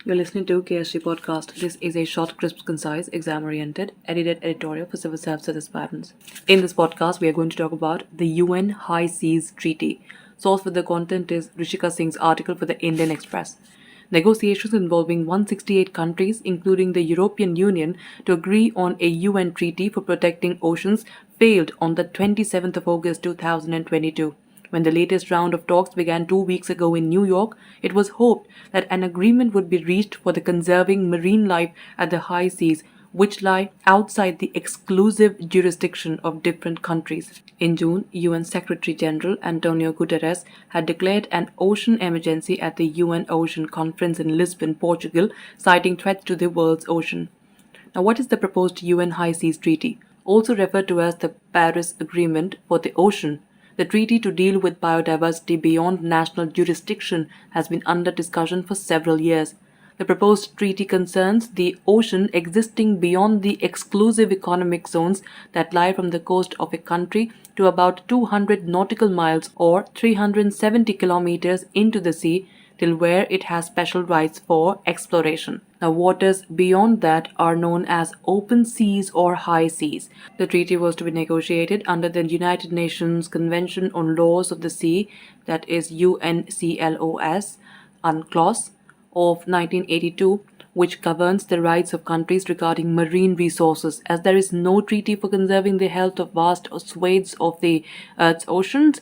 You're listening to KSG podcast. This is a short, crisp, concise, exam-oriented, edited editorial for civil service aspirants. In this podcast, we are going to talk about the UN High Seas Treaty. Source for the content is Rishika Singh's article for the Indian Express. Negotiations involving 168 countries, including the European Union, to agree on a UN treaty for protecting oceans failed on the 27th of August 2022. When the latest round of talks began 2 weeks ago in New York, it was hoped that an agreement would be reached for the conserving marine life at the high seas, which lie outside the exclusive jurisdiction of different countries. In June, UN Secretary General Antonio Guterres had declared an ocean emergency at the UN Ocean Conference in Lisbon, Portugal, citing threats to the world's ocean. Now, what is the proposed UN High Seas Treaty, also referred to as the Paris Agreement for the Ocean? The treaty to deal with biodiversity beyond national jurisdiction has been under discussion for several years. The proposed treaty concerns the ocean existing beyond the exclusive economic zones that lie from the coast of a country to about 200 nautical miles or 370 kilometers into the sea, till where it has special rights for exploration. Now, waters beyond that are known as open seas or high seas. The treaty was to be negotiated under the United Nations Convention on Laws of the Sea, that is UNCLOS, UNCLOS, of 1982, which governs the rights of countries regarding marine resources. As there is no treaty for conserving the health of vast swathes of the Earth's oceans,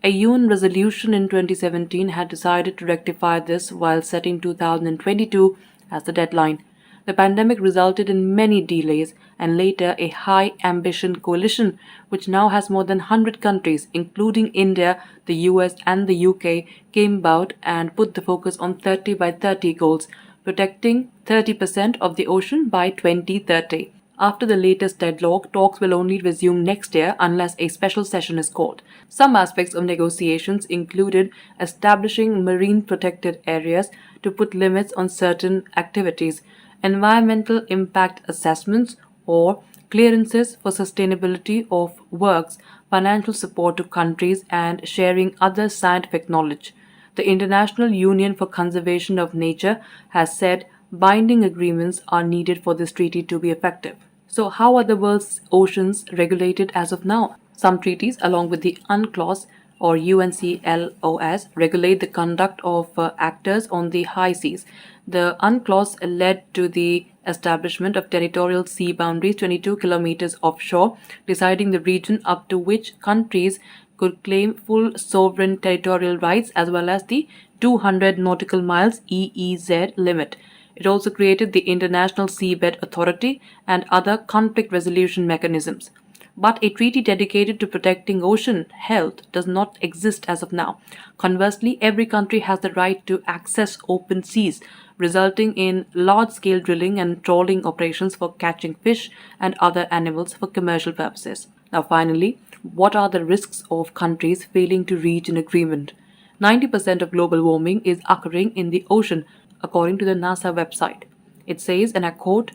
a UN resolution in 2017 had decided to rectify this while setting 2022 as the deadline. The pandemic resulted in many delays and later a high ambition coalition, which now has more than 100 countries, including India, the US, and the UK, came about and put the focus on 30 by 30 goals, protecting 30% of the ocean by 2030. After the latest deadlock, talks will only resume next year unless a special session is called. Some aspects of negotiations included establishing marine protected areas to put limits on certain activities, environmental impact assessments or clearances for sustainability of works, financial support to countries, and sharing other scientific knowledge. The International Union for Conservation of Nature has said binding agreements are needed for this treaty to be effective. So, how are the world's oceans regulated as of now? Some treaties, along with the UNCLOS or UNCLOS, regulate the conduct of actors on the high seas. The UNCLOS led to the establishment of territorial sea boundaries 22 kilometers offshore, deciding the region up to which countries could claim full sovereign territorial rights, as well as the 200 nautical miles EEZ limit. It also created the International Seabed Authority and other conflict resolution mechanisms. But a treaty dedicated to protecting ocean health does not exist as of now. Conversely, every country has the right to access open seas, resulting in large-scale drilling and trawling operations for catching fish and other animals for commercial purposes. Now, finally, what are the risks of countries failing to reach an agreement? 90% of global warming is occurring in the ocean, according to the NASA website. It says, and I quote,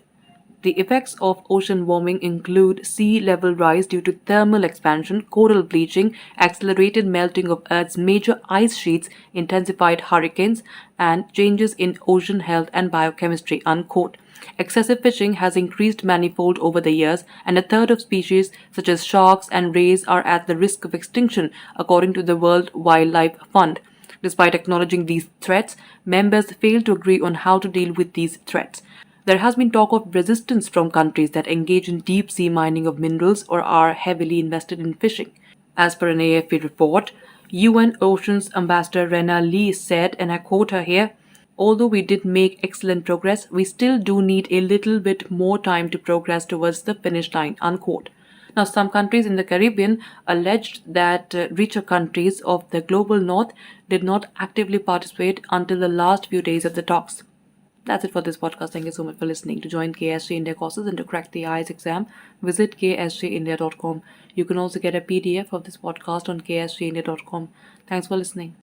"The effects of ocean warming include sea level rise due to thermal expansion, coral bleaching, accelerated melting of Earth's major ice sheets, intensified hurricanes, and changes in ocean health and biochemistry," unquote. Excessive fishing has increased manifold over the years, and a third of species such as sharks and rays are at the risk of extinction, according to the World Wildlife Fund. Despite acknowledging these threats, members fail to agree on how to deal with these threats. There has been talk of resistance from countries that engage in deep sea mining of minerals or are heavily invested in fishing. As per an AFP report, UN Oceans Ambassador Rena Lee said, and I quote her here, "Although we did make excellent progress, we still do need a little bit more time to progress towards the finish line," unquote. Now, some countries in the Caribbean alleged that richer countries of the global north did not actively participate until the last few days of the talks. That's it for this podcast. Thank you so much for listening. To join KSG India courses and to crack the IELTS exam, visit ksgindia.com. You can also get a PDF of this podcast on ksgindia.com. Thanks for listening.